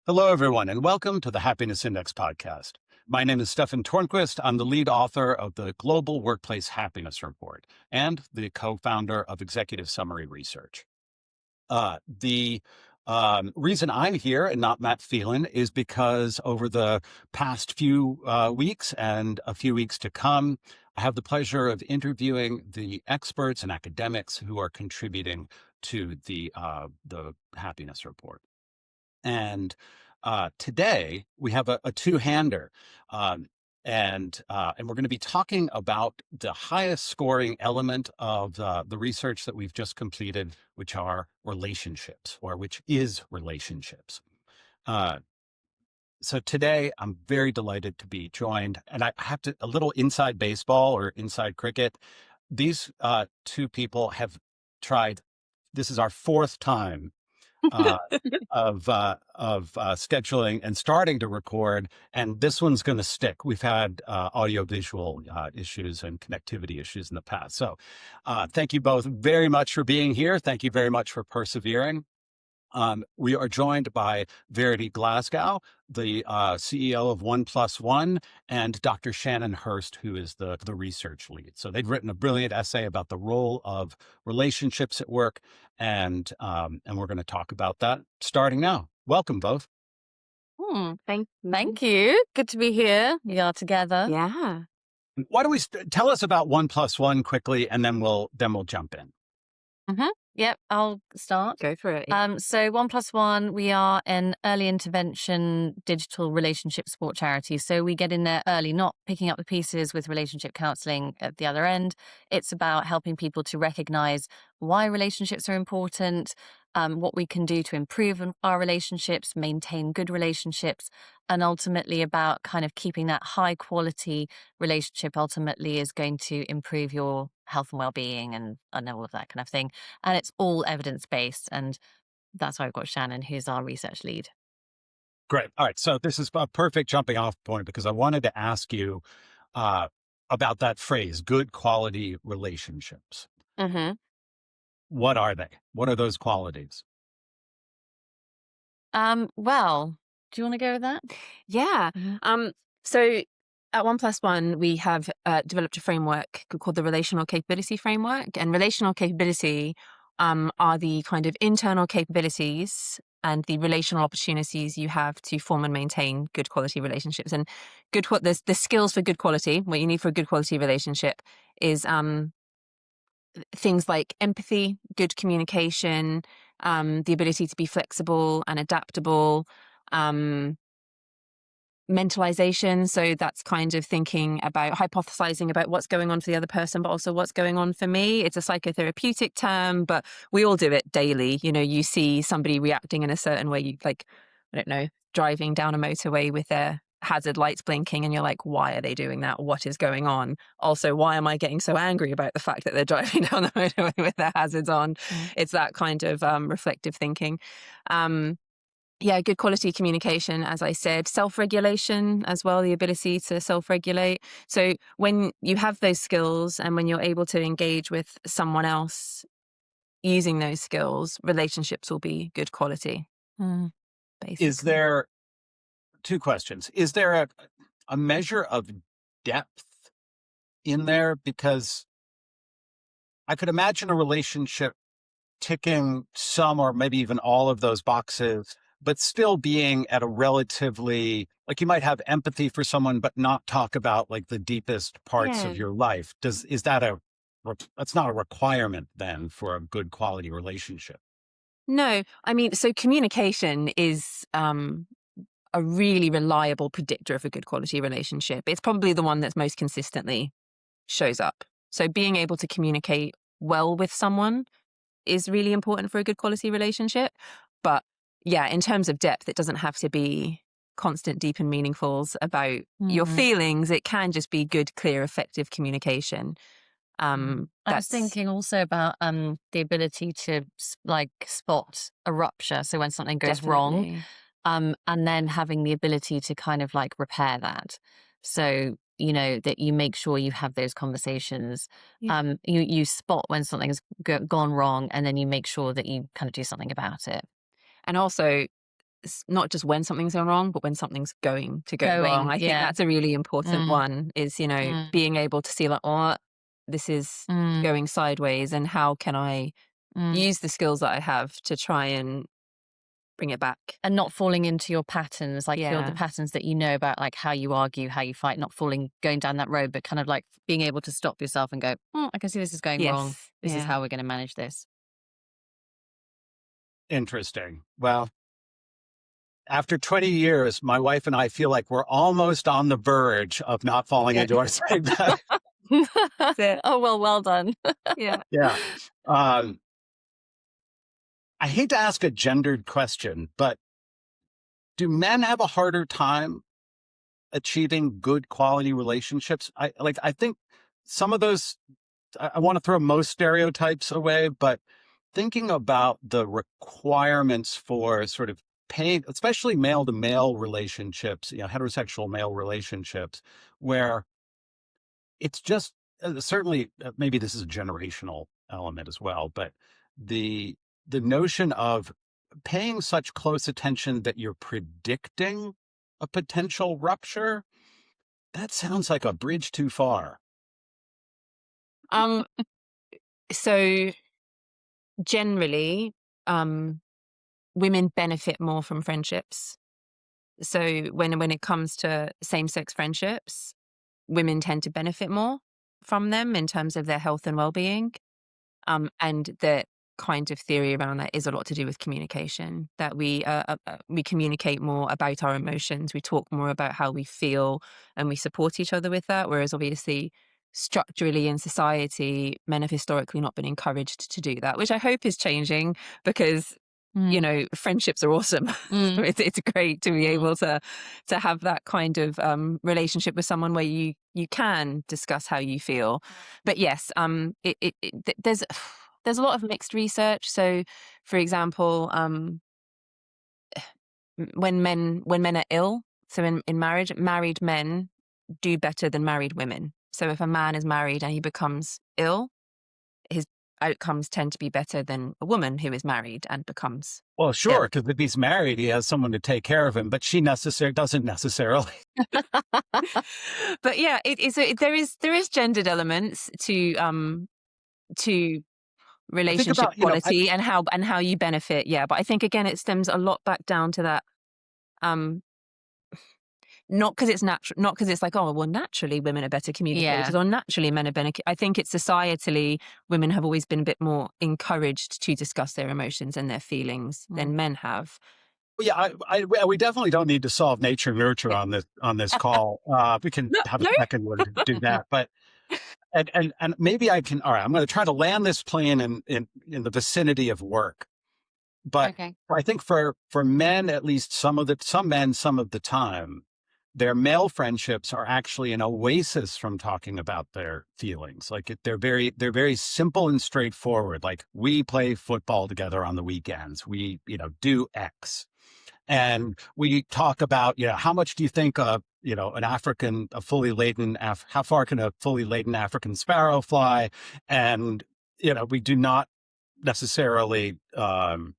Hello, everyone, and welcome to the Happiness Index podcast. My name is Stefan Tornquist. I'm the lead author of the Global Workplace Happiness Report and the co-founder of Executive Summary Research. The reason I'm here and not Matt Phelan is because over the past few weeks and a few weeks to come, I have the pleasure of interviewing the experts and academics who are contributing to the Happiness Report. And today we have a two-hander, and we're going to be talking about the highest scoring element of the research that we've just completed, which are relationships, or which is relationships. So today I'm very delighted to be joined, and I have a little inside baseball or inside cricket. These two people have tried. This is our fourth time uh, of scheduling and starting to record, and this one's going to stick. We've had audio-visual issues and connectivity issues in the past. So thank you both very much for being here. Thank you very much for persevering. We are joined by Verity Glasgow, the CEO of OnePlus One, and Dr. Shannon Hirst, who is the research lead. So they've written a brilliant essay about the role of relationships at work, and we're going to talk about that starting now. Welcome, both. Thank you. Good to be here. We are together. Yeah. Why don't we tell us about OnePlus One quickly, and then we'll jump in. Yep, I'll start. Go for it. So OnePlus One, we are an early intervention digital relationship support charity. So we get in there early, not picking up the pieces with relationship counseling at the other end. It's about helping people to recognize why relationships are important, what we can do to improve our relationships, maintain good relationships, and ultimately about kind of keeping that high quality relationship ultimately is going to improve your health and well-being and all of that kind of thing. And it's all evidence-based. And that's why I've got Shannon, who's our research lead. Great. All right. So this is a perfect jumping off point because I wanted to ask you about that phrase, good quality relationships. What are they? What are those qualities? Well, do you want to go with that? Yeah. So at OnePlus One, we have developed a framework called the relational capability framework. And relational capability are the kind of internal capabilities and the relational opportunities you have to form and maintain good quality relationships. And the skills for good quality, what you need for a good quality relationship is things like empathy, good communication, the ability to be flexible and adaptable, mentalization. So that's kind of thinking about hypothesizing about what's going on for the other person, but also what's going on for me. It's a psychotherapeutic term, but we all do it daily. You know, you see somebody reacting in a certain way, you like, I don't know, driving down a motorway with their hazard lights blinking and you're like, why are they doing that? What is going on? Also, why am I getting so angry about the fact that they're driving down the motorway with their hazards on? It's that kind of reflective thinking. Good quality communication, as I said, self-regulation as well, the ability to self-regulate. So when you have those skills and when you're able to engage with someone else using those skills, relationships will be good quality. Basically. Is there two questions? Is there a measure of depth in there? Because I could imagine a relationship ticking some or maybe even all of those boxes, but still being at a relatively, like you might have empathy for someone, but not talk about like the deepest parts of your life. That's not a requirement then for a good quality relationship? No, I mean, so communication is a really reliable predictor of a good quality relationship. It's probably the one that's most consistently shows up. So being able to communicate well with someone is really important for a good quality relationship. But yeah, in terms of depth, it doesn't have to be constant, deep and meaningfuls about your feelings. It can just be good, clear, effective communication. I was thinking also about the ability to like spot a rupture. So when something goes wrong, and then having the ability to kind of like repair that. So, you know, that you make sure you have those conversations. You spot when something's gone wrong and then you make sure that you kind of do something about it. And also not just when something's going wrong, but when something's going to go wrong. I think that's a really important one, is, you know, being able to see like, oh, this is going sideways, and how can I use the skills that I have to try and bring it back. And not falling into your patterns, like Yeah. the patterns that you know about, like how you argue, how you fight, not going down that road, but kind of like being able to stop yourself and go, I can see this is going wrong. Yes. This is Yeah. how we're going to manage this. Interesting. Well, after 20 years, my wife and I feel like we're almost on the verge of not falling into our same pattern. That's it. Oh, well done. Yeah. Yeah. I hate to ask a gendered question, but do men have a harder time achieving good quality relationships? I think some of those, I want to throw most stereotypes away, but thinking about the requirements for sort of paying, especially male to male relationships, you know, heterosexual male relationships, where it's just certainly, maybe this is a generational element as well, but the notion of paying such close attention that you're predicting a potential rupture, that sounds like a bridge too far. So generally, women benefit more from friendships. So when it comes to same-sex friendships, women tend to benefit more from them in terms of their health and well-being. And the kind of theory around that is a lot to do with communication, that we communicate more about our emotions, we talk more about how we feel, and we support each other with that. Whereas obviously, structurally in society, men have historically not been encouraged to do that, which I hope is changing, because you know, friendships are awesome. It's great to be able to have that kind of relationship with someone where you can discuss how you feel. But yes, there's a lot of mixed research. So, for example, when men are ill, so in marriage, married men do better than married women. So if a man is married and he becomes ill, his outcomes tend to be better than a woman who is married and becomes Well, ill. sure, because if he's married, he has someone to take care of him, but she doesn't necessarily. But yeah, there is gendered elements to relationship about, you know, quality and how you benefit. Yeah, but I think again it stems a lot back down to that. Not because it's natural, not because it's like, oh, well, naturally women are better communicators, or naturally men are better. I think it's societally, women have always been a bit more encouraged to discuss their emotions and their feelings than men have. Yeah, we definitely don't need to solve nature nurture on this call. We can have a No? second one to do that, but and maybe I can. All right, I'm going to try to land this plane in the vicinity of work. But Okay. I think for men, at least some men, some of the time, their male friendships are actually an oasis from talking about their feelings. Like they're very simple and straightforward. Like, we play football together on the weekends. We, you know, do X. And we talk about, you know, how much do you think how far can a fully laden African sparrow fly? And, you know, we do not necessarily, and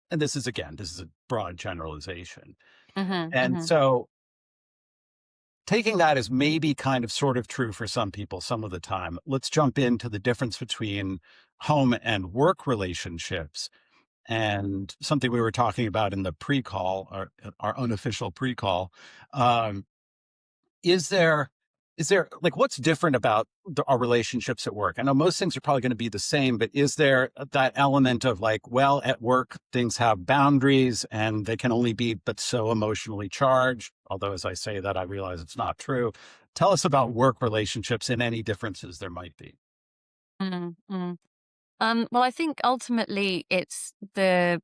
this is a broad generalization. And so taking that as maybe kind of sort of true for some people some of the time, let's jump into the difference between home and work relationships. And something we were talking about in the pre-call, our unofficial pre-call, is there like, what's different about our relationships at work? I know most things are probably going to be the same, but is there that element of like, well, at work things have boundaries and they can only be but so emotionally charged? Although, as I say that, I realize it's not true. Tell us about work relationships and any differences there might be. Well, I think ultimately it's the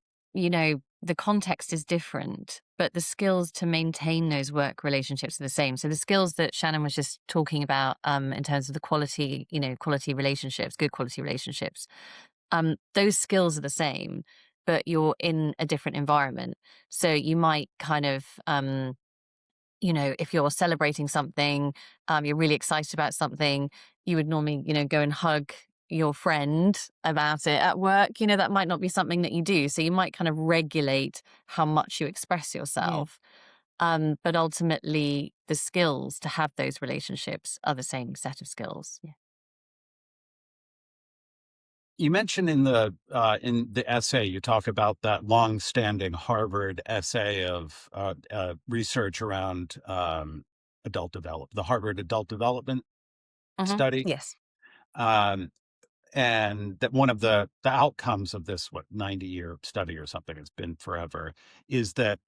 context is different, but the skills to maintain those work relationships are the same. So the skills that Shannon was just talking about, in terms of the quality relationships, good quality relationships, those skills are the same, but you're in a different environment. So you might kind of, if you're celebrating something, you're really excited about something, you would normally, go and hug your friend about it at work, that might not be something that you do. So you might kind of regulate how much you express Yeah. yourself. But ultimately, the skills to have those relationships are the same set of skills. Yeah. You mentioned in the essay, you talk about that long-standing Harvard essay of research around the Harvard Adult Development Study, Yes. um, and that one of the outcomes of this 90-year study or something, it's been forever, is that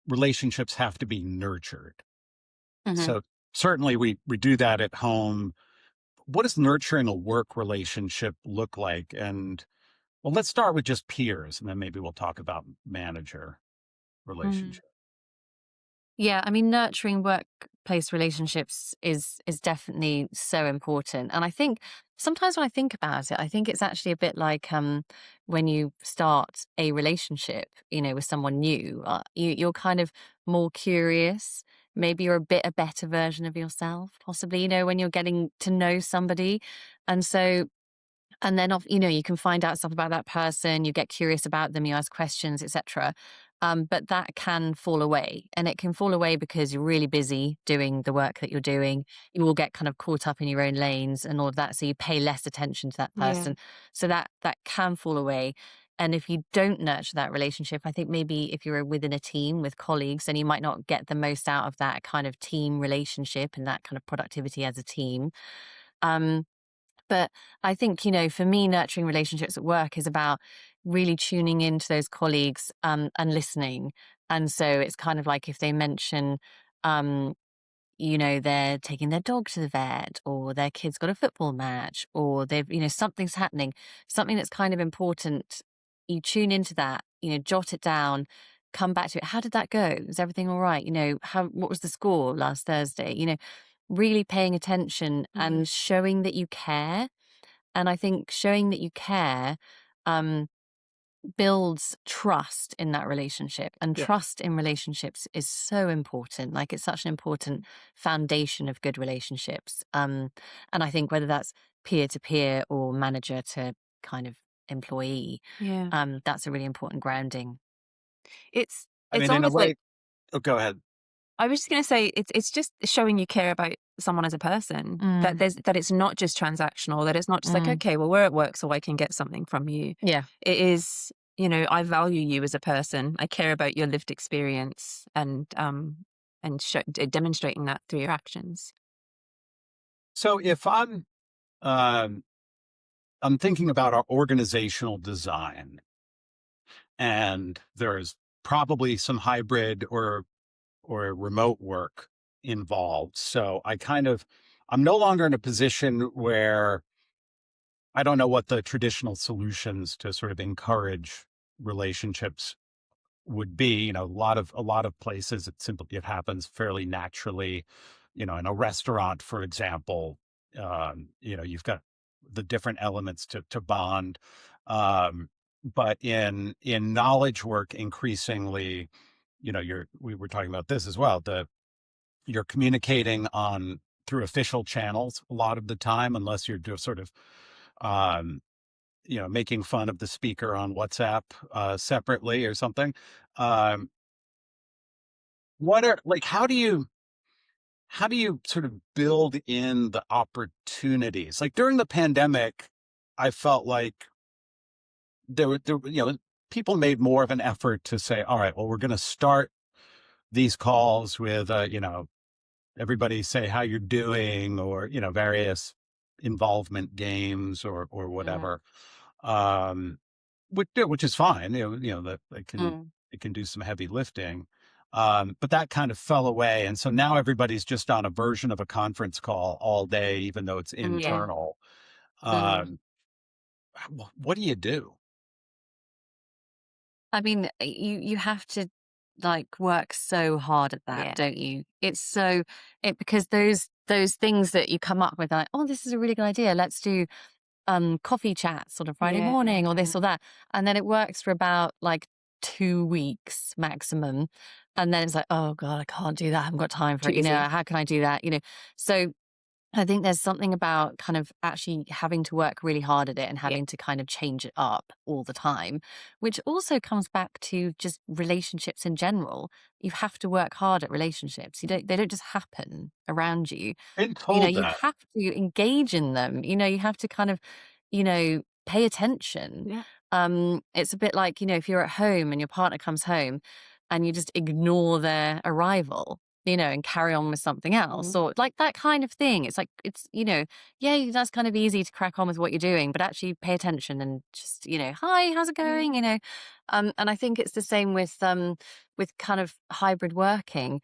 relationships have to be nurtured. Hmm. So certainly we do that at home. What does nurturing a work relationship look like? And well, let's start with just peers, and then maybe we'll talk about manager Mm. relationship. Yeah, I mean, nurturing workplace relationships is definitely so important. And I think sometimes when I think about it, I think it's actually a bit like when you start a relationship, with someone new, you're kind of more curious. Maybe you're a better version of yourself, possibly, when you're getting to know somebody. And so and then you can find out stuff about that person, you get curious about them, you ask questions, etc. But that can fall away, and it can fall away because you're really busy doing the work that you're doing. You will get kind of caught up in your own lanes and all of that, so you pay less attention to that Yeah. person. So that can fall away. And if you don't nurture that relationship, I think maybe if you're within a team with colleagues, then you might not get the most out of that kind of team relationship and that kind of productivity as a team. Um, but I think, for me, nurturing relationships at work is about really tuning into those colleagues, and listening. And so it's kind of like if they mention, um, they're taking their dog to the vet, or their kid's got a football match, or something's happening, something that's kind of important. You tune into that, jot it down, come back to it. How did that go? Is everything all right? What was the score last Thursday? Really paying attention Yeah. and showing that you care. And I think showing that you care, um, builds trust in that relationship. And Yeah. trust in relationships is so important. Like, it's such an important foundation of good relationships. And I think whether that's peer to peer or manager to kind of employee, Yeah. that's a really important grounding. It's I it's mean, in a almost like way, oh, go ahead. I was just going to say it's just showing you care about someone as a person. That Mm, that it's not just transactional. That it's not just like, mm, okay, well, we're at work, so I can get something from you. yeah. It is, I value you as a person. I care about your lived experience, and demonstrating that through your actions. So if um, I'm thinking about our organizational design, and there's probably some hybrid or remote work involved. So I'm no longer in a position where I don't know what the traditional solutions to sort of encourage relationships would be. A lot of places it happens fairly naturally. In a restaurant, for example, you've got the different elements to bond. Um, but in knowledge work, increasingly, we were talking about this as well. You're communicating on through official channels a lot of the time, unless you're just sort of um, making fun of the speaker on WhatsApp separately or something. Um, what are like how do you sort of build in the opportunities? Like during the pandemic, I felt like there people made more of an effort to say, all right, well, we're going to start these calls with everybody say how you're doing, or various involvement games or Mm. whatever, um which is fine. That Mm. it can do some heavy lifting, but that kind of fell away, and so now everybody's just on a version of a conference call all day, even though it's Yeah. internal. Mm. um what do you do? I mean, you have to like work so hard at that, Yeah. don't you? It's so it because those things that you come up with, like, oh, this is a really good idea. Let's do coffee chats on a Friday Yeah. morning, or this Mm. or that, and then it works for about like 2 weeks maximum, and then it's like, oh god, I can't do that. I haven't got time for Too it. busy. How can I do that? So I think there's something about kind of actually having to work really hard at it and Yeah. having to kind of change it up all the time, which also comes back to just relationships in general. You have to work hard at relationships. They don't just happen around you. Been told You that. have to engage in them. You have to kind of, pay attention. Yeah. It's a bit like, if you're at home and your partner comes home and you just ignore their arrival, and carry on with something else, Mhm. or like that kind of thing. It's like, yeah, that's kind of easy to crack on with what you're doing, but actually pay attention and just, hi, how's it Yeah. going? And I think it's the same with kind of hybrid working.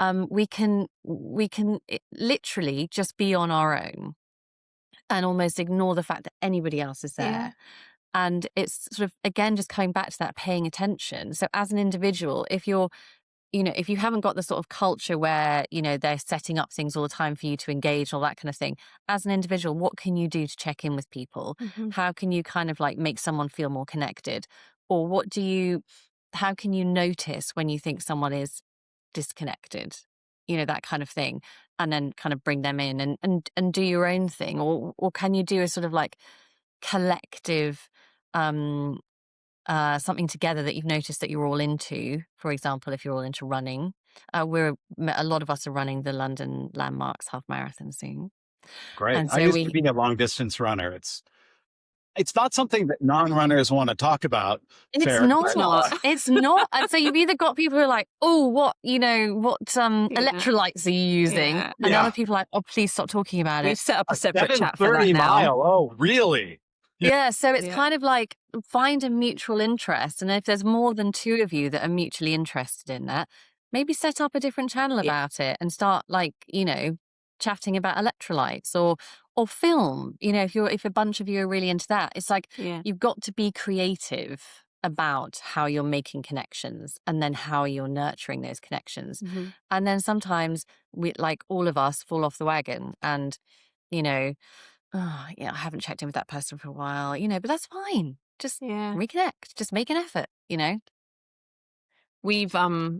We can literally just be on our own and almost ignore the fact that anybody else is Yeah. there. And it's sort of, again, just coming back to that paying attention. So as an individual, if you haven't got the sort of culture where, they're setting up things all the time for you to engage, all that kind of thing, as an individual, what can you do to check in with people? Mhm. How can you kind of like make someone feel more connected? Or how can you notice when you think someone is disconnected? That kind of thing. And then kind of bring them in and do your own thing. Or can you do a sort of like collective, um, something together that you've noticed that you're all into. For example, if you're all into running, a lot of us are running the London Landmarks Half Marathon soon, Great. and I so used to we. be a long distance runner. It's not something that non-runners want to talk about, It's fair, It's not. but not. It's not. And so you've either got people who are like, "Oh, what Yeah. electrolytes are you using?" Yeah. And yeah, other people are like, "Oh, please stop talking about We've it." set up a a separate chat for that 7:30 now. mile. Oh, really? Yeah. Yeah, so it's Yeah. kind of like find a mutual interest. And if there's more than two of you that are mutually interested in that, maybe set up a different channel Yeah. about it and start like, chatting about electrolytes or film. If a bunch of you are really into that, it's like Yeah. you've got to be creative about how you're making connections and then how you're nurturing those connections. Mhm. And then sometimes we like all of us fall off the wagon and, you know, oh, yeah, I haven't checked in with that person for a while, but that's fine. Just Yeah. reconnect. Just make an effort. We've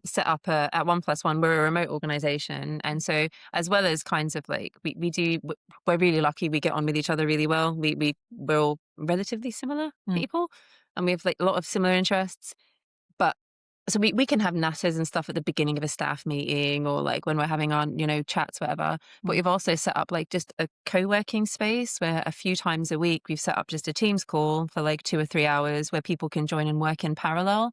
set up at OnePlus One, we're a remote organization. And so as well as kinds of like we're really lucky we get on with each other really well. We're all relatively similar Mm, people and we have like a lot of similar interests. But so we can have natters and stuff at the beginning of a staff meeting or like when we're having our, chats, whatever. But mm, we've also set up like just a co-working space where a few times a week we've set up just a Teams call for like 2 or 3 hours where people can join and work in parallel.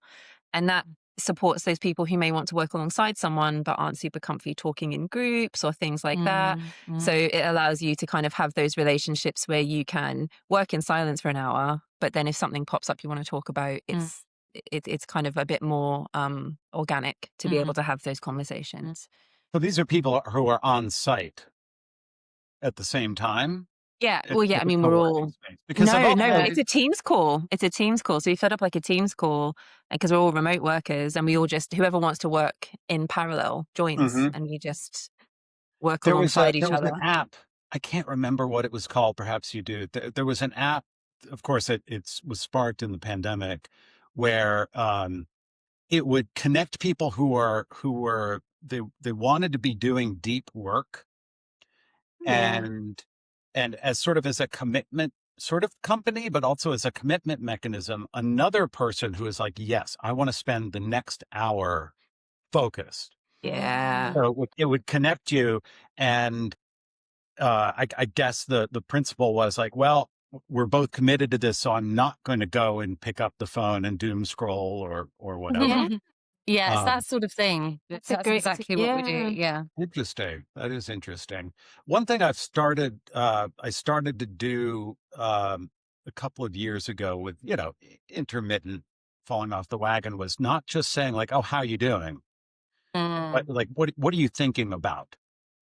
And that supports those people who may want to work alongside someone but aren't super comfy talking in groups or things like that. mm, So mm, it allows you to kind of have those relationships where you can work in silence for an hour, but then if something pops up you want to talk about, mm, it's kind of a bit more organic to be able mm, to have those mm. conversations. So these are people who are on site at the same time Yeah, at well, yeah, I the mean, we're co-working all space because I've no, also it's a Teams call. It's a Teams call. So we set up like a Teams call because we're all remote workers and we all just whoever wants to work in parallel joins Mhm. and we just work There was a alongside there each was other. an app. I can't remember what it was called. Perhaps you do. There was an app. Of course, it was sparked in the pandemic, where it would connect people who were they wanted to be doing deep work Yeah. and as sort of as a commitment sort of company, but also as a commitment mechanism. Another person who is like, yes, I want to spend the next hour focused. Yeah. So it would connect you and I guess the principle was like, well, we're both committed to this, so I'm not going to go and pick up the phone and doom scroll or Yeah. whatever. Yeah, it's that Um, sort of thing. That's exactly what we do. Yeah. Yeah. Interesting. That is interesting. One thing I started to do a couple of years ago with intermittent falling off the wagon was not just saying like, "Oh, how you doing?" but Mm, like, "What are you thinking about?"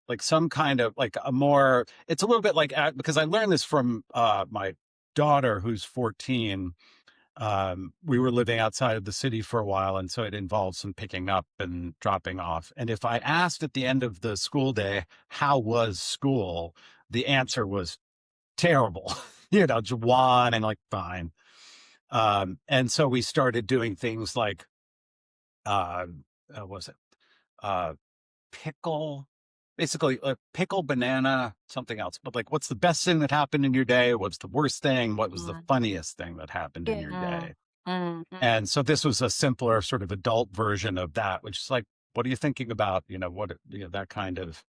Like some kind of like a more it's a little bit like because I learned this from my daughter who's 14. We were living outside of the city for a while, and so it involved some picking up and dropping off. And if I asked at the end of the school day, how was school? The answer was terrible, just whining like fine. And so we started doing things like, what was it? Uh, pickle. basically pickle, banana, something else. But like, what's the best thing that happened in your day? What's the worst thing? What was the funniest thing that happened in your day? And so this was a simpler sort of adult version of that, which is like, what are you thinking about? That kind of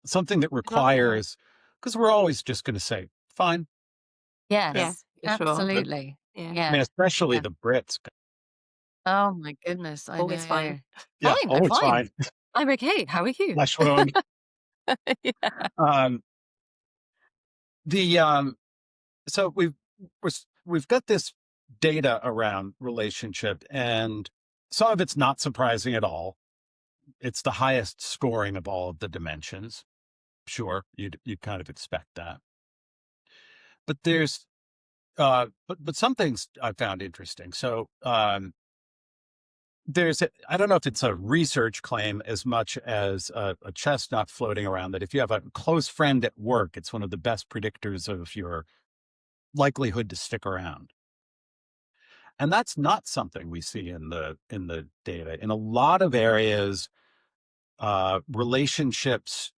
something that requires, because we're always just going to say, fine. Yeah, Yes, for sure. absolutely. Yeah. I Yeah. mean, especially Yeah. the Brits. Oh my goodness, I Always fine. know. Yeah, Fine, I'm always fine. fine. I'm okay. How are you? Flesh wound. Yeah. Um, the so we've got this data around relationship, and some of it's not surprising at all. It's the highest scoring of all of the dimensions. Sure, you'd kind of expect that, but there's but some things I found interesting. So I don't know if it's a research claim as much as a chestnut floating around that if you have a close friend at work, it's one of the best predictors of your likelihood to stick around. And that's not something we see in the data. In a lot of areas, relationships,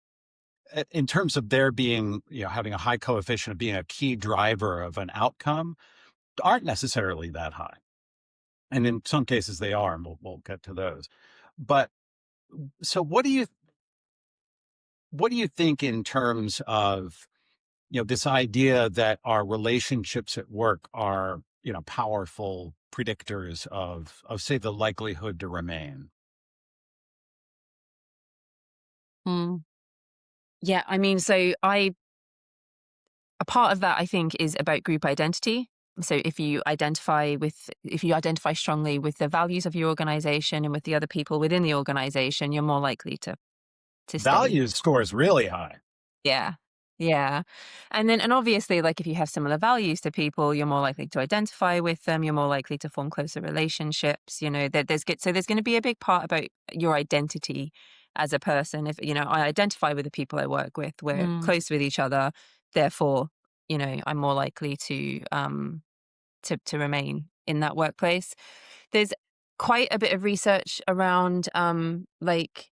in terms of there being, having a high coefficient of being a key driver of an outcome, aren't necessarily that high. And in some cases they are, and we'll get to those. But so what do you think in terms of, this idea that our relationships at work are, powerful predictors of say the likelihood to remain? Mm. Yeah, I mean, a part of that I think is about group identity. So if you identify strongly with the values of your organization and with the other people within the organization, you're more likely to stay. Values score is really high. Yeah. Yeah. And obviously, like, if you have similar values to people, you're more likely to identify with them. You're more likely to form closer relationships. So there's going to be a big part about your identity as a person. If, I identify with the people I work with, we're close with each other. Therefore, I'm more likely to remain in that workplace. There's quite a bit of research around, like,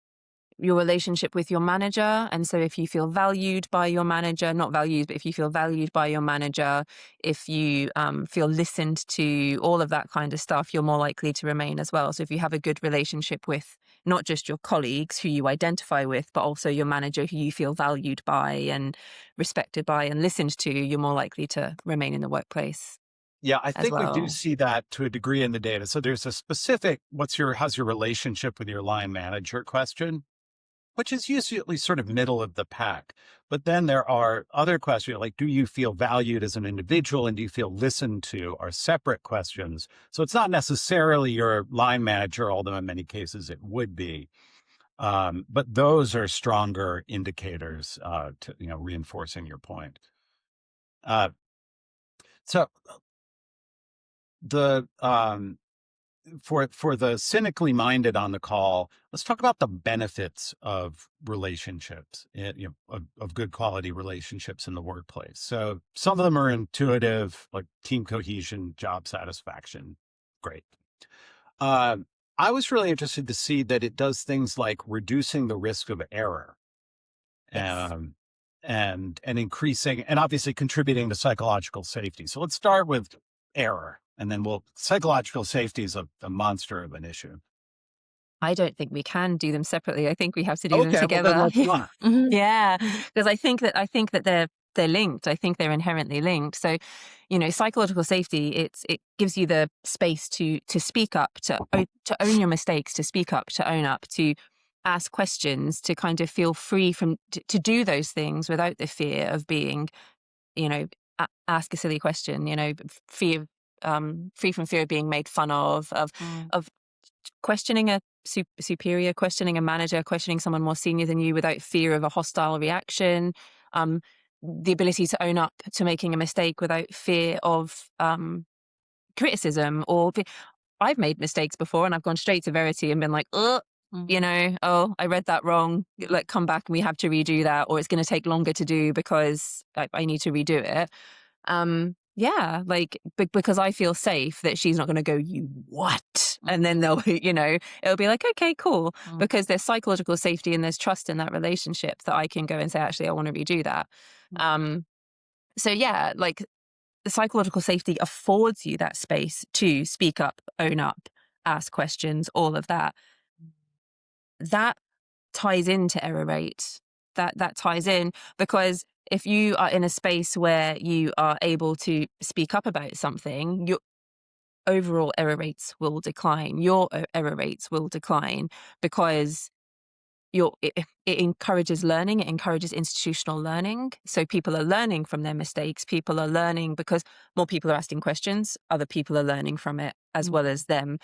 your relationship with your manager. And so if you feel valued by your manager, not valued, but if you feel valued by your manager, if you feel listened to, all of that kind of stuff, you're more likely to remain as well. So if you have a good relationship with not just your colleagues who you identify with, but also your manager who you feel valued by and respected by and listened to, you're more likely to remain in the workplace Yeah, I as think we do well. see that to a degree in the data. So there's a specific, how's your relationship with your line manager question, which is usually sort of middle of the pack. But then there are other questions like, do you feel valued as an individual and do you feel listened to, are separate questions. So it's not necessarily your line manager, although in many cases it would be. But those are stronger indicators to, reinforcing your point. So the for the cynically minded on the call, let's talk about the benefits of relationships, of good quality relationships in the workplace. So some of them are intuitive, like team cohesion, job satisfaction. Great. I was really interested to see that it does things like reducing the risk of error, Yes. and increasing, and obviously contributing to psychological safety. So let's start with error, and then psychological safety is a monster of an issue. I don't think we can do them separately. I think we have to do them Okay, well then together. let's not. Yeah, because I think that they're linked. I think they're inherently linked. So, psychological safety, it gives you the space to speak up, to own your mistakes, to speak up, to own up, to ask questions, to kind of feel free to do those things without the fear of being, ask a silly question, fear, free from fear of being made fun of questioning a superior, questioning a manager, questioning someone more senior than you without fear of a hostile reaction, the ability to own up to making a mistake without fear of criticism. I've made mistakes before and I've gone straight to Verity and been like, oh, I read that wrong. Like, come back and we have to redo that, or it's going to take longer to do because I need to redo it. Yeah, like because I feel safe that she's not going to go, you what? And then they'll, it'll be like, okay, cool. Because there's psychological safety and there's trust in that relationship that I can go and say, actually, I want to redo that. So yeah, like the psychological safety affords you that space to speak up, own up, ask questions, all of that. That ties into error rate. That ties in, because if you are in a space where you are able to speak up about something, your overall error rates will decline. Your error rates will decline because it encourages learning. It encourages institutional learning. So people are learning from their mistakes. People are learning because more people are asking questions. Other people are learning from it as well as them.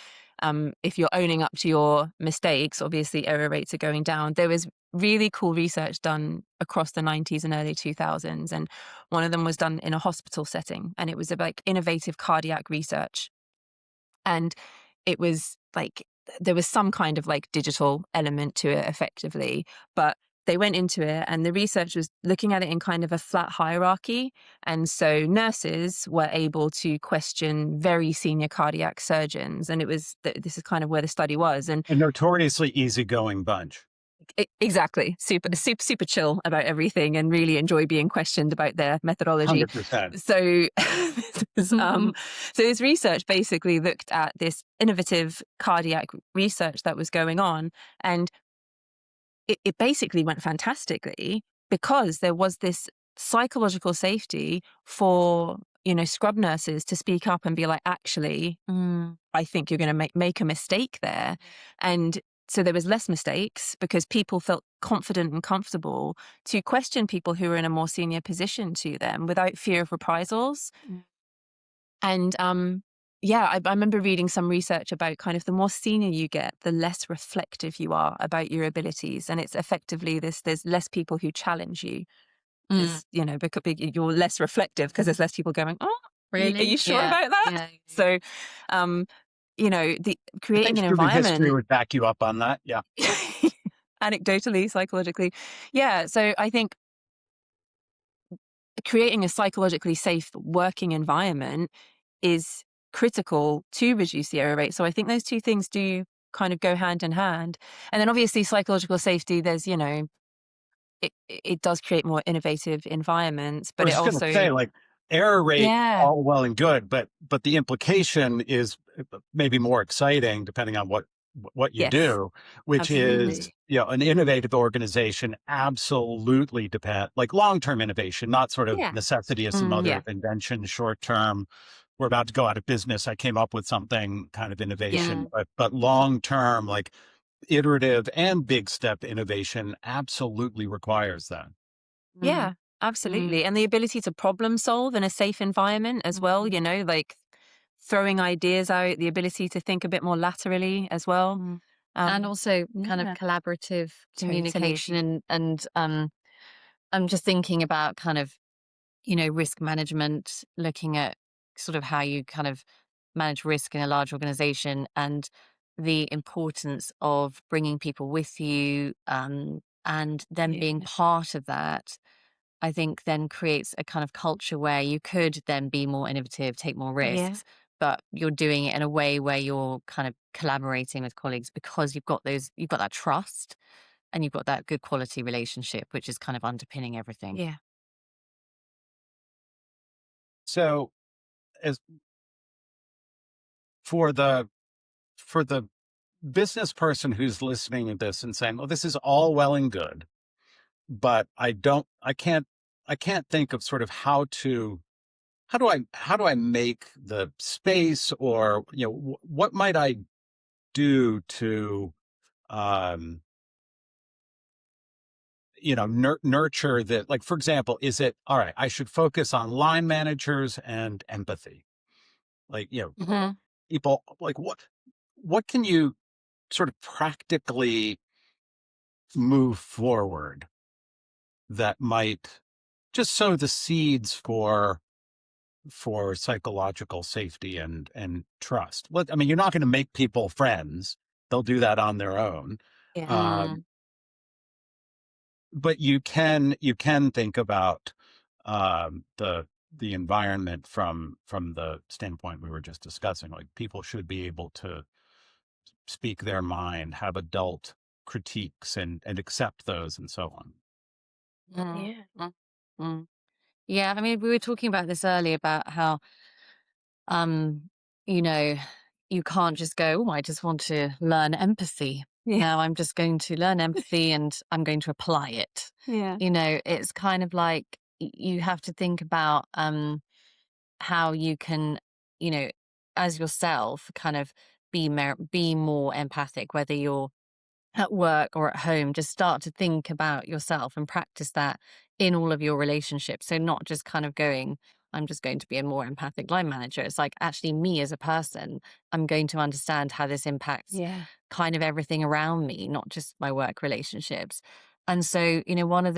If you're owning up to your mistakes, obviously error rates are going down. There was really cool research done across the 90s and early 2000s. And one of them was done in a hospital setting. And it was about innovative cardiac research. And it was like, there was some kind of like digital element to it effectively, but they went into it and the research was looking at it in kind of a flat hierarchy. And so nurses were able to question very senior cardiac surgeons. And it was, this is kind of where the study was. And A notoriously easygoing bunch. exactly. Super chill about everything and really enjoy being questioned about their methodology. 100%. So, so this research basically looked at this innovative cardiac research that was going on. And it basically went fantastically because there was this psychological safety for, scrub nurses to speak up and be like, actually, I think you're going to make a mistake there. And so there was less mistakes because people felt confident and comfortable to question people who were in a more senior position to them without fear of reprisals. And yeah, I remember reading some research about kind of the more senior you get, the less reflective you are about your abilities. And it's effectively there's less people who challenge you. Because, because you're less reflective because there's less people going, oh, Really? are you sure Yeah. about that? Yeah. So, the I creating think an human history environment, would back you up on that. Yeah. anecdotally, psychologically. Yeah. So I think creating a psychologically safe working environment is critical to reduce the error rate. So I think those two things do kind of go hand in hand. And then obviously psychological safety, there's, it does create more innovative environments, I but was it just going to also, say, like, error rate, yeah, all well and good, but the implication is maybe more exciting depending on what you yes, do, which is, absolutely. an innovative organization absolutely depend, like long-term innovation, not sort of Yeah. necessity of some other Yeah. invention, short-term. We're about to go out of business. I came up with something kind of innovation, but long-term, like iterative and big step innovation absolutely requires that. Yeah, absolutely. And the ability to problem solve in a safe environment as well, like throwing ideas out, the ability to think a bit more laterally as well. And also kind of Yeah, collaborative totally. communication and I'm just thinking about kind of, risk management, looking at sort of how you kind of manage risk in a large organization and the importance of bringing people with you, and them being Yeah. part of that. I think then creates a kind of culture where you could then be more innovative, take more Yeah. risks, but you're doing it in a way where you're kind of collaborating with colleagues because you've got that trust and you've got that good quality relationship, which is kind of underpinning everything. Yeah. So, as for the business person who's listening to this and saying, "Well, this is all well and good, but I can't think of sort of how do I make the space, or what might I do to um nurture that, like, for example, is it all right, I should focus on line managers and empathy, like, Hmm. people, like, what can you sort of practically move forward that might just sow the seeds for psychological safety and trust? I mean, you're not going to make people friends; they'll do that on their own. Yeah. Um, but you can think about the the environment from the standpoint we were just discussing. Like people should be able to speak their mind, have adult critiques, and accept those, and so on. Mm, Yeah. mm, mm. Yeah, I mean, we were talking about this earlier about how, um, you know, you can't just go, oh, I just want to learn empathy. Yeah. Now I'm just going to learn empathy and I'm going to apply it. Yeah. It's kind of like you have to think about how you can, you know, as yourself, kind of be more empathic, whether you're at work or at home. Just start to think about yourself and practice that in all of your relationships. So not just kind of going, I'm just going to be a more empathic line manager. It's like actually me as a person, I'm going to understand how this impacts Yeah. kind of everything around me, not just my work relationships. And so, one of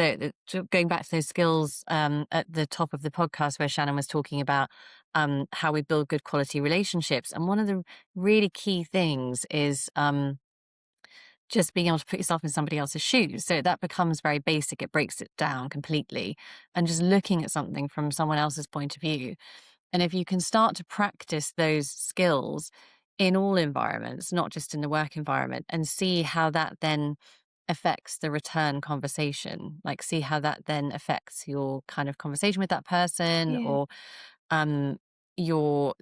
going back to those skills at the top of the podcast where Shannon was talking about how we build good quality relationships. And one of the really key things is just being able to put yourself in somebody else's shoes. So that becomes very basic. It breaks it down completely. And just looking at something from someone else's point of view. And if you can start to practice those skills in all environments, not just in the work environment, and see how that then affects the return conversation, like see how that then affects your kind of conversation with that person, Yeah. or um your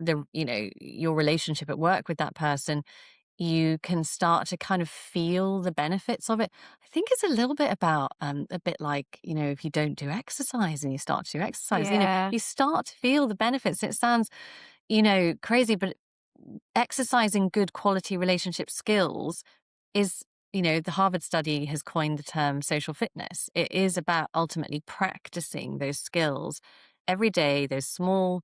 relationship at work with that person, you can start to kind of feel the benefits of it. I think it's a little bit about a bit like, if you don't do exercise and you start to do exercise, Yeah. you start to feel the benefits. It sounds, crazy, but exercising good quality relationship skills is, the Harvard study has coined the term social fitness. It is about ultimately practicing those skills every day, those small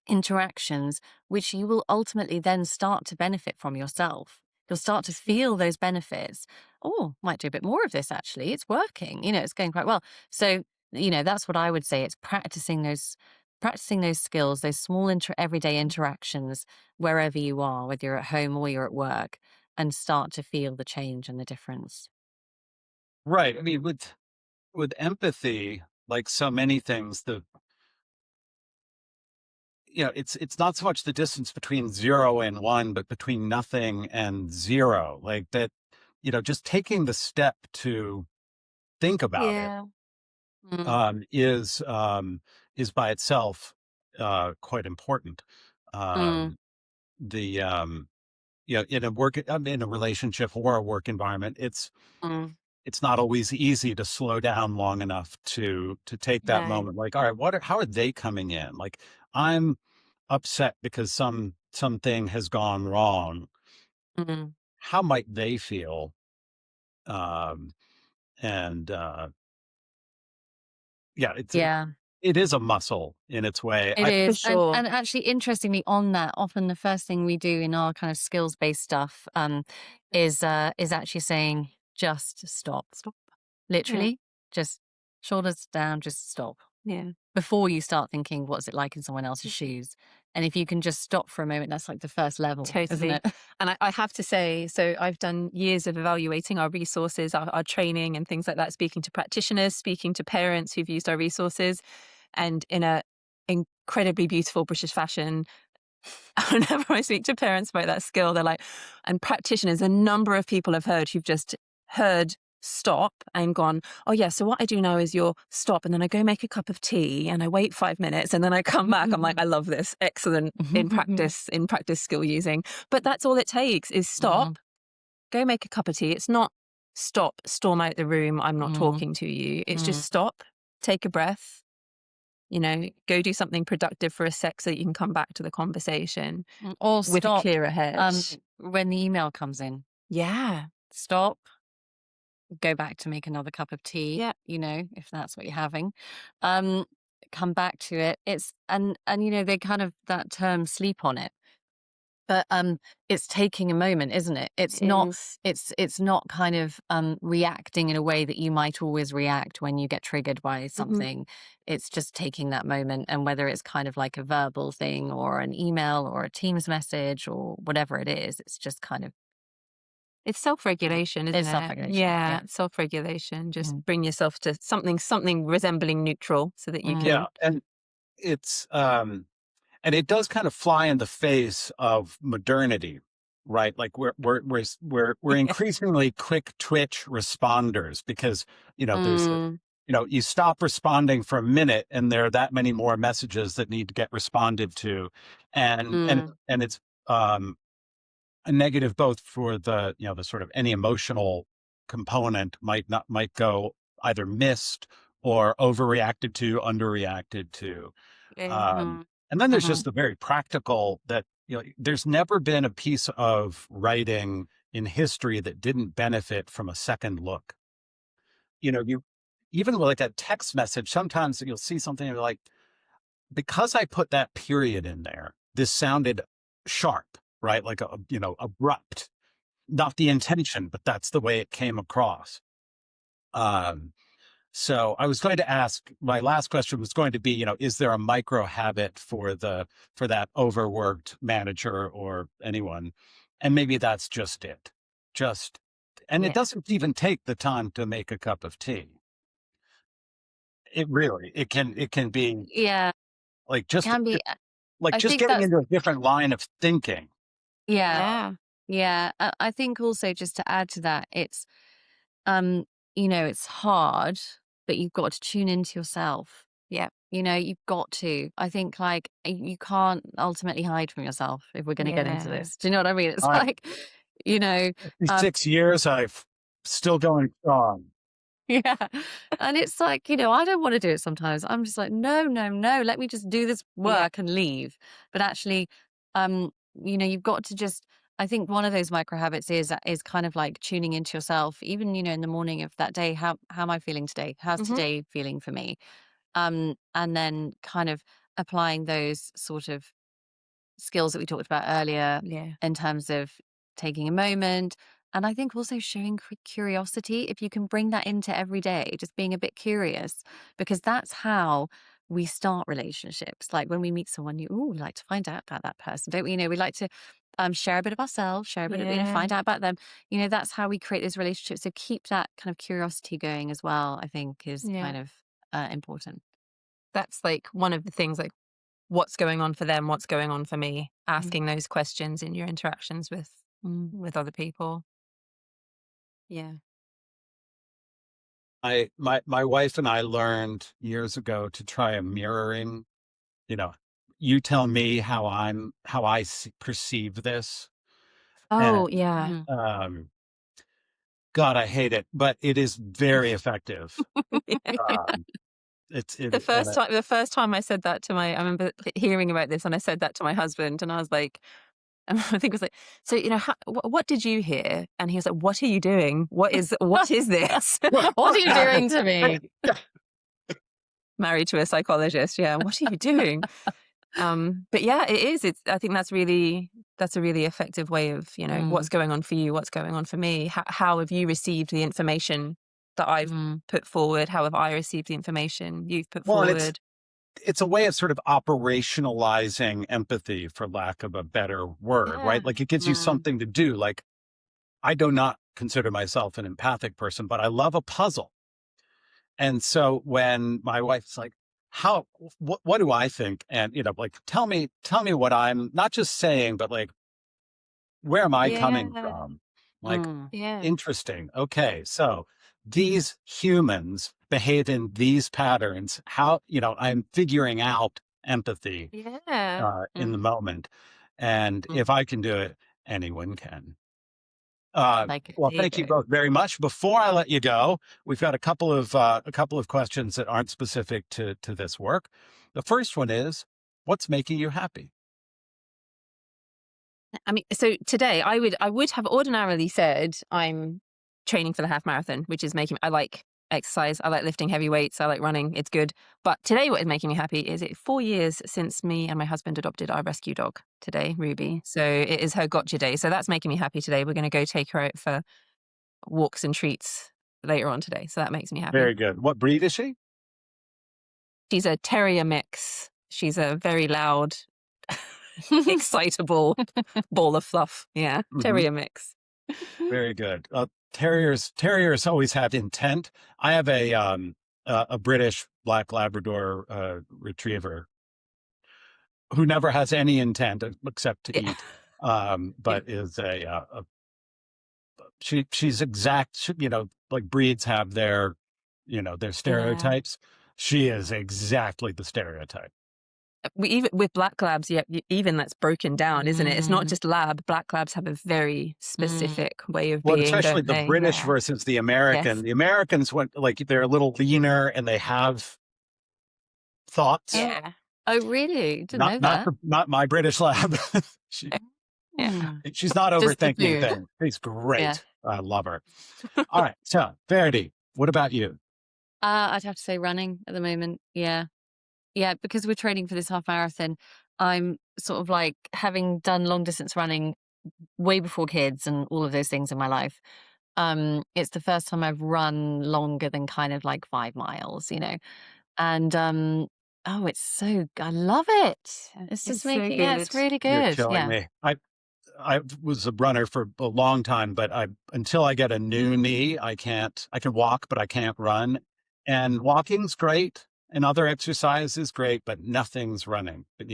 interactions, which you will ultimately then start to benefit from yourself. You'll start to feel those benefits. Oh, might do a bit more of this actually. It's working. It's going quite well. So, that's what I would say. It's practicing those skills, those small everyday interactions wherever you are, whether you're at home or you're at work, and start to feel the change and the difference. Right. I mean, with empathy, like so many things, it's not so much the distance between 0 and 1, but between nothing and 0. Like that, just taking the step to think about it Yeah. Mm, um, is um, is by itself quite important. mm, Um, the in a relationship or a work environment, mm. it's not always easy to slow down long enough to take that No. moment. Like, all right, how are they coming in? Like, I'm upset because something has gone wrong. Mm. How might they feel? Um, and yeah, Yeah. it is a muscle in its way. It For is. And sure. and actually interestingly on that, often the first thing we do in our kind of skills-based stuff is actually saying just stop. Stop. Yeah. Literally, just shoulders down, just stop. Yeah. Before you start thinking what's it like in someone else's shoes. And if you can just stop for a moment, that's like the first level, isn't Totally. it? And I have to say, so I've done years of evaluating our resources, our training and things like that, speaking to practitioners, speaking to parents who've used our resources. And in a incredibly beautiful British fashion, whenever I speak to parents about that skill, they're like, and practitioners, a number of people have heard who've just heard stop and gone, oh yeah, so what I do now is you'll stop and then I go make a cup of tea and I wait 5 minutes and then I come back. I'm like, I love this. Excellent in practice skill using. But that's all it takes is stop, go make a cup of tea. It's not stop, storm out the room, I'm not talking to you. It's just stop, take a breath, go do something productive for a sec so that you can come back to the conversation Or with a stop clearer head. when the email comes in. Yeah. Stop, go back to make another cup of tea, Yeah. if that's what you're having. Um, Come back to it. And they kind of that term sleep on it. But it's taking a moment, isn't it? It's It not is. it's not kind of reacting in a way that you might always react when you get triggered by Mhm. something. It's just taking that moment, and whether it's kind of like a verbal thing or an email or a Teams message or whatever it is, it's just kind of It's self-regulation, isn't it's it? self-regulation. Yeah, Yeah. self-regulation. Just Mm. bring yourself to something resembling neutral so that you Mm. Yeah, can. and it's and it does kind of fly in the face of modernity, right? Like we're increasingly quick twitch responders because, there's Mm, you stop responding for a minute and there are that many more messages that need to get responded to. And it's um a negative both for the sort of any emotional component might go either missed or overreacted to, underreacted to. Yeah. Um, and then there's mhm. just the very practical that, there's never been a piece of writing in history that didn't benefit from a second look. You even with like a text message, sometimes you'll see something and you're like, because I put that period in there, this sounded sharp, right? Like abrupt, not the intention, but that's the way it came across. Um, so I was going to ask, my last question was going to be, is there a micro habit for that overworked manager or anyone? And maybe that's just it. And it Yeah. doesn't even take the time to make a cup of tea. It can be Yeah, like it can be. I just think getting that's into a different line of thinking. yeah, Yeah. yeah. I think also just to add to that, it's um, it's hard, but you've got to tune into yourself. Yeah. You've got to. I think like you can't ultimately hide from yourself if we're going to get into Yeah. this. Do you know what I mean? It's I like, you know, um, 6 years, I've still going strong. yeah. And it's like, I don't want to do it sometimes. I'm just like, no, no, no, let me just do this Yeah. work and leave. But actually, you've got to just I think one of those micro habits is kind of like tuning into yourself, even, in the morning of that day. How am I feeling today? How's Hmm. today feeling for me? And then kind of applying those sort of skills that we talked about earlier Yeah. in terms of taking a moment. And I think also showing curiosity, if you can bring that into every day, just being a bit curious, because that's how we start relationships. Like when we meet someone new, we like to find out about that person, don't we? We like to share a bit of ourselves, share a bit of, Yeah. find out about them. That's how we create those relationships. So keep that kind of curiosity going as well, I think is Yeah. kind of important. That's like one of the things, like what's going on for them, what's going on for me, Mm. asking those questions in your interactions Mm. with other people. Yeah. My wife and I learned years ago to try a mirroring, you know, you tell me how I perceive this. And Oh, yeah. Mhm. God, I hate it, but it is very effective. Um, it's The it and first time the first time I said that to my I remember hearing about this, and I said that to my husband, and I was like, I think it was like, "So, what did you hear?" And he was like, "What are you doing? What is this?" What are you doing to me? Married to a psychologist, yeah. "What are you doing?" But yeah, it is. I think that's a really effective way of, what's Mm, going on for you, what's going on for me. How have you received the information that I've mm, put forward? How have I received the information you've put well, and it's forward? it's a way of sort of operationalizing empathy, for lack of a better word, Yeah. right? Like it gives you mm. something to do. Like I do not consider myself an empathic person, but I love a puzzle. And so when my wife's like, what do I think? And, like, tell me what I'm not just saying, but like, where am I coming Yeah. from? Like, Mm, Yeah. interesting. Okay. So these humans behave in these patterns. How, I'm figuring out empathy, Yeah. in the mm, moment. And mm. if I can do it, anyone can. Like it. Well, There you thank you go. both very much. Before I let you go, we've got a couple of questions that aren't specific to this work. The first one is, what's making you happy? I mean, so today I would have ordinarily said I'm training for the half marathon, which is making I like exercise, I like lifting heavy weights, I like running, it's good. But today what is making me happy is it 4 years since me and my husband adopted our rescue dog today, Ruby. So it is her gotcha day. So that's making me happy today. We're gonna go take her out for walks and treats later on today. So that makes me happy. Very good. What breed is she? She's a terrier mix. She's a very loud, excitable ball of fluff. Yeah, Hmm. terrier mix. Very good. Terriers always have intent. I have a British Black Labrador retriever. who never has any intent except to Yeah. eat, but is she's exact, like breeds have their, their stereotypes. She is exactly the stereotype. Even with black labs, even that's broken down, isn't it? It's not just lab. Black labs have a very specific way of Well, being, especially don't the they? British versus the American. Yes. The Americans went like they're a little leaner and they have thoughts. Yeah. Oh, really? Didn't know that. Not my British lab. Yeah. She's not Just the overthinking food. things. She's great. Yeah. I love her. All right. So, Verity, what about you? I'd have to say running at the moment. Yeah. Yeah, because we're training for this half marathon, I'm sort of like having done long distance running way before kids and all of those things in my life. It's the first time I've run longer than kind of like 5 miles, and oh, I love it. It's just It's so making it's good. really You're good. killing Yeah. me. I was a runner for a long time, but until I get a new knee, I can walk, but I can't run. And walking's great and other exercise is great, but nothing's running. But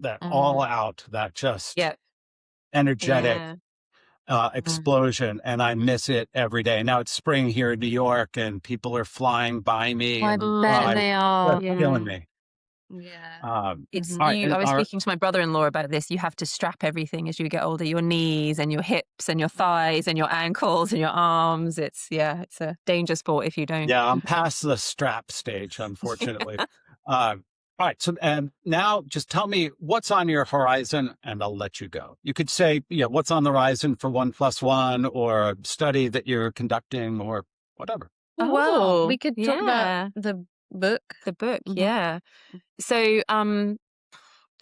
that all out, that just Yeah. energetic Yeah. explosion. And I miss it every day. Now it's spring here in New York and people are flying by me I and bet they are. that's killing me. Yeah. It's All right. you. And I was speaking to my brother-in-law about this. You have to strap everything as you get older, your knees and your hips and your thighs and your ankles and your arms. It's a danger sport if you don't. Yeah, I'm past the strap stage, unfortunately. All right. So, and now just tell me what's on your horizon and I'll let you go. You could say, what's on the horizon for OnePlus One or a study that you're conducting or whatever. Well, we could talk yeah. about the book. The book, Mhm. yeah. So,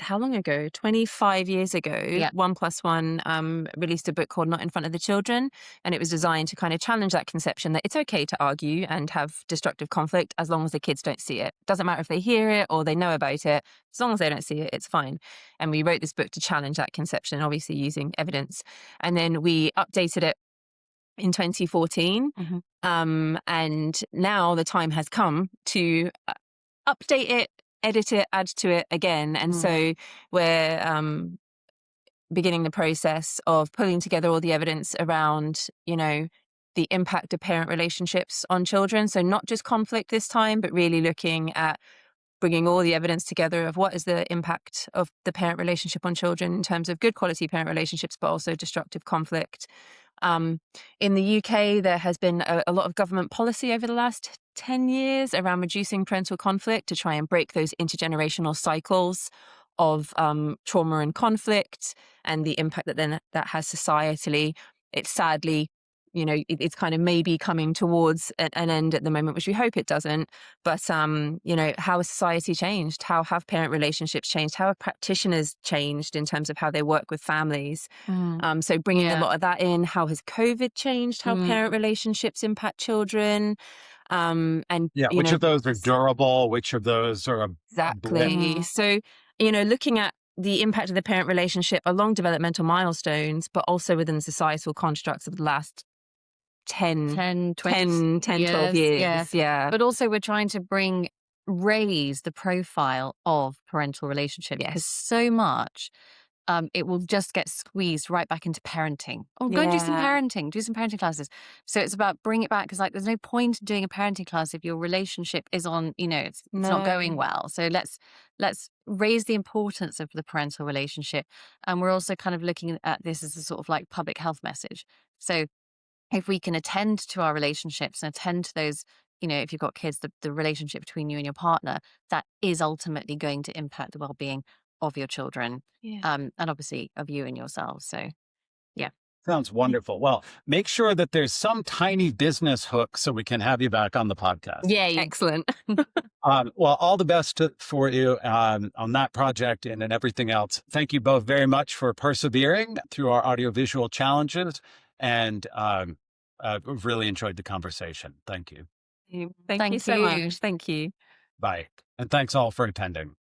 how long ago? 25 years ago, Yeah. OnePlus One released a book called Not in Front of the Children. And it was designed to kind of challenge that conception that it's okay to argue and have destructive conflict as long as the kids don't see it. Doesn't matter if they hear it or they know about it. As long as they don't see it, it's fine. And we wrote this book to challenge that conception, obviously using evidence. And then we updated it in 2014. And now the time has come to update it, edit it, add to it again. And so we're beginning the process of pulling together all the evidence around, the impact of parent relationships on children. So not just conflict this time, but really looking at bringing all the evidence together of what is the impact of the parent relationship on children in terms of good quality parent relationships, but also destructive conflict. In the UK, there has been a lot of government policy over the last 10 years around reducing parental conflict to try and break those intergenerational cycles of trauma and conflict and the impact that has societally. It's sadly, it's kind of maybe coming towards an end at the moment, which we hope it doesn't. But, how has society changed? How have parent relationships changed? How have practitioners changed in terms of how they work with families? So bringing a lot of that in. How has COVID changed how parent relationships impact children? And, Which of those are durable? Which of those are a blip? exactly. So, looking at the impact of the parent relationship along developmental milestones, but also within societal constructs of the last 10, 12 years. Yeah. But also we're trying to raise the profile of parental relationship because so much it will just get squeezed right back into parenting. Oh, go and do some parenting classes. So it's about bringing it back because there's no point in doing a parenting class if your relationship is on, it's not going well. So let's raise the importance of the parental relationship. And we're also kind of looking at this as a sort of like public health message. So if we can attend to our relationships and attend to those, if you've got kids, the relationship between you and your partner, that is ultimately going to impact the well-being of your children, and obviously of you and yourselves. So, yeah. Sounds wonderful. Well, make sure that there's some tiny business hook so we can have you back on the podcast. Yeah. Excellent. Well, all the best for you on that project and in everything else. Thank you both very much for persevering through our audiovisual challenges. And we've really enjoyed the conversation. Thank you. Thank you so much. Thank you. Bye. And thanks all for attending.